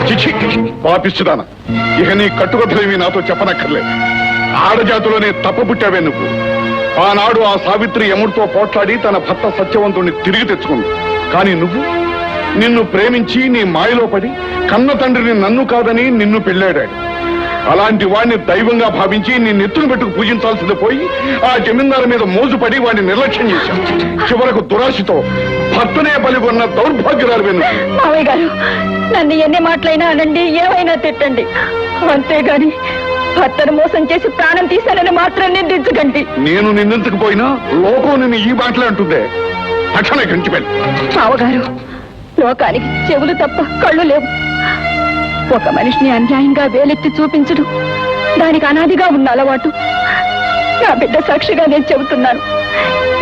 చిచి పాపిస్తుదానా, ఇక నీ కట్టుకథలేమి నాతో చెప్పనక్కర్లేదు. ఆడజాతిలోనే తప్ప పుట్టావే నువ్వు. ఆనాడు ఆ సావిత్రి యముడితో పోట్లాడి తన భర్త సత్యవంతుణ్ణి తిరిగి తెచ్చుకుంది. కానీ నువ్వు, నిన్ను ప్రేమించి నీ మాయలో పడి కన్న తండ్రిని నన్ను కాదని నిన్ను పెళ్ళాడాడు. అలాంటి వాడిని దైవంగా భావించి నీ నెత్తును పెట్టుకు పూజించాల్సింది పోయి ఆ జమీందారు మీద మోజుపడి వాడిని నిర్లక్ష్యం చేశావు. చివరకు దురాశతో భర్తనే బలిగొన్న దౌర్భాగ్యురాలు వెను. మావయ్య గారు, నన్ను ఎన్ని మాటలైనా అనండి, ఏమైనా తిట్టండి, అంతేగాని భర్తను మోసం చేసి ప్రాణం తీశానని మాత్రం నిందించకండి. నేను నిందించకపోయినా లోకం నిన్ను ఈ మాటలే అంటుందే. తక్షణ గంచిపెళ్ళి. మావగారు, లోకానికి చెవులు తప్ప కళ్ళు లేవు. ఒక మనిషిని అన్యాయంగా వేలెత్తి చూపించడం దానికి అనాదిగా ఉన్న అలవాటు. నా బిడ్డ సాక్షిగా నేను చెబుతున్నాను,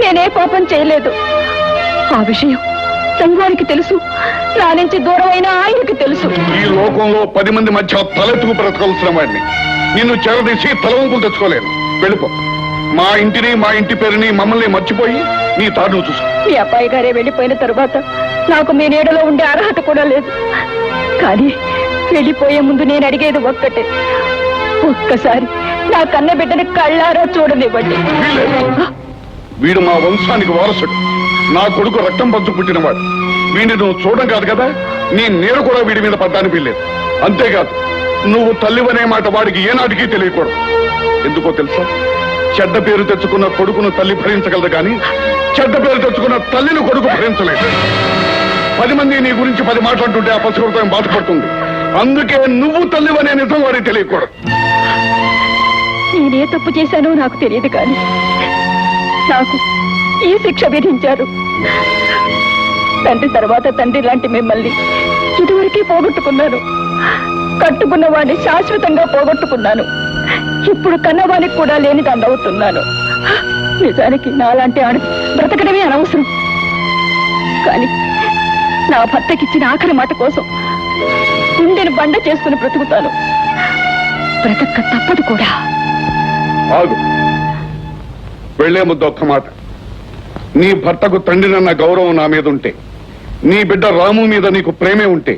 నేనే పాపం చేయలేదు. ఆ విషయం రంగానికి తెలుసు, నా నుంచి దూరమైన ఆయనకి తెలుసు. ఈ లోకంలో 10 మంది మధ్య తలెత్తుకు బ్రతకాల్సిన వాడిని నిన్ను చెరదీసి తలవంపులు తెచ్చుకోలేను. వెళ్ళిపో. మా ఇంటిని, మా ఇంటి పేరుని, మమ్మల్ని మర్చిపోయి నీ తాడును చూసు. మీ అబ్బాయి గారే వెళ్ళిపోయిన తరువాత నాకు మీ నీడలో ఉండే అర్హత కూడా లేదు. కానీ వెళ్ళిపోయే ముందు నేను అడిగేది ఒక్కటే, ఒక్కసారి నా కన్న బిడ్డని కళ్ళారా చూడనివ్వండి. వీడు మా వంశానికి వారసుడు. నా కొడుకు రక్తం పంచు పుట్టినవాడు. వీడిని నువ్వు చూడడం కాదు కదా, నీ నీడ కూడా వీడి మీద పడ్డానికి వీల్లేదు. అంతేకాదు, నువ్వు తల్లివనే మాట వాడికి ఏనాటికి తెలియకూడదు. ఎందుకో తెలుసా? చెడ్డ పేరు తెచ్చుకున్న కొడుకును తల్లి భరించగలదు కానీ చెడ్డ పేరు తెచ్చుకున్న తల్లిని కొడుకు భరించలేదు. 10 మంది నీ గురించి 10 మాట్లాడుతుంటే ఆ పశుహృదయం బాధపడుతుంది. అందుకే నువ్వు తల్లివనే నిజం వాడికి తెలియకూడదు. నేనే తప్పు చేశానో నాకు తెలియదు, కానీ నాకు ఈ శిక్ష విధించారు. తండ్రి తర్వాత తండ్రి లాంటి మిమ్మల్ని ఇదివరకే పోగొట్టుకున్నాను. కట్టుకున్న వాడిని శాశ్వతంగా పోగొట్టుకున్నాను. ఇప్పుడు కన్నవానికి కూడా లేని దండవుతున్నాను. నిజానికి నాలాంటి ఆడ బ్రతకడమే అనవసరం. కానీ నా భర్తకిచ్చిన ఆఖరి మాట కోసం గుండెను బండ చేసుకుని బ్రతుకుతాను. బ్రతక్క తప్పదు కూడా. ఆగు. వెళ్లే ముద్ద ఒక్క మాట. నీ భర్తకు తండ్రినన్న గౌరవం నా మీద ఉంటే, నీ బిడ్డ రాము మీద నీకు ప్రేమే ఉంటే,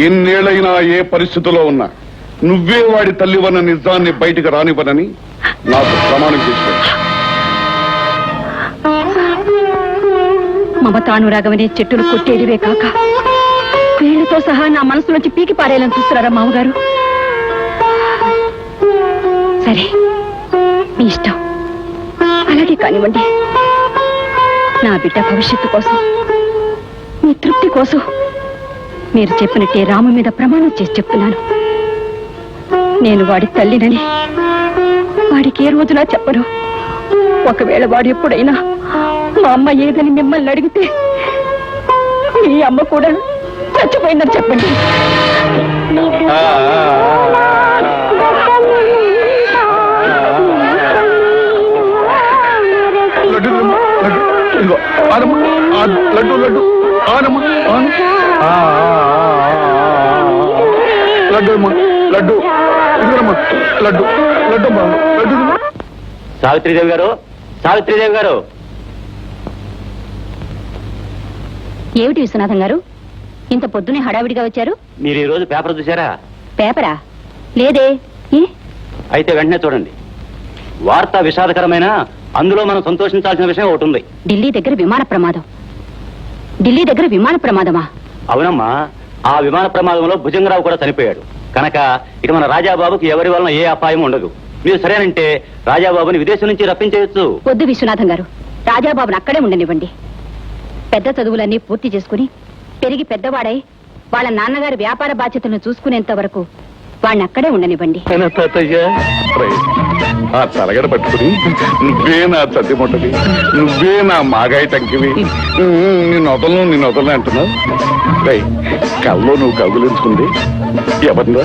ఎన్నేళ్లైనా ఏ పరిస్థితిలో ఉన్నా నువ్వే వాడి తల్లివన్న నిజాన్ని బయటికి రానివ్వనని నాకు ప్రమాణం చేశాడు. మమతానురాగమనే చెట్టును కొట్టేడివే కాక వేళ్లతో సహా నా మనసులోంచి పీకి పారేయాలని చూస్తున్నారా మామగారు? సరే, మీ ఇష్టం, అలాగే కానివ్వండి. నా బిడ్డ భవిష్యత్తు కోసం, మీ తృప్తి కోసం మీరు చెప్పినట్టే రాము మీద ప్రమాణం చేసి చెప్తున్నాను. నేను వాడి తల్లినని వాడికి ఏ రోజునా చెప్పను. ఒకవేళ వాడు ఎప్పుడైనా మా అమ్మ ఏదని మిమ్మల్ని అడిగితే మీ అమ్మ కూడా చచ్చిపోయిందని చెప్పండి. లడ్డు లడ్డు ఆనమ్మా, లడ్డు అమ్మా, లడ్డు ఇదిగోమ్మా, లడ్డు లడ్డమ్మా, లడ్డు. సావిత్రిదేవి గారు, సావిత్రిదేవి గారు. ఏమిటి విశ్వనాథం గారు, ఇంత పొద్దునే హడావిడిగా వచ్చారు? మీరు ఈ రోజు పేపర్ చూసారా? పేపరా? లేదే. అయితే వెంటనే చూడండి. వార్త విషాదకరమైన, అందులో మనం సంతోషించాల్సిన విషయం ఒకటి ఉంది. ఢిల్లీ దగ్గర విమాన ప్రమాదం. ఢిల్లీ దగ్గర విమాన ప్రమాదమా? అవునమ్మా, ఆ విమాన ప్రమాదంలో భుజంగరావు కూడా చనిపోయాడు. కనుక ఇక మన రాజాబాబుకి ఎవరి వలన ఏ అపాయం ఉండదు. మీరు సరేనంటే రాజాబాబుని విదేశం నుంచి రప్పించవచ్చు. వద్దు విశ్వనాథం గారు, రాజాబాబుని అక్కడే ఉండనివ్వండి. పెద్ద చదువులన్నీ పూర్తి చేసుకుని పెరిగి పెద్దవాడై వాళ్ళ నాన్నగారి వ్యాపార బాధ్యతలను చూసుకునేంత వరకు వాడిని అక్కడే ఉండనివ్వండి. ఆ తలగడ పట్టుకుని నువ్వే నా చద్దిముట్టది, నువ్వే నా మాగాయ టంకివి, నిన్ను వదలను అంటున్నావు. కల్లో నువ్వు కగులించుకుంది ఎవరిరా?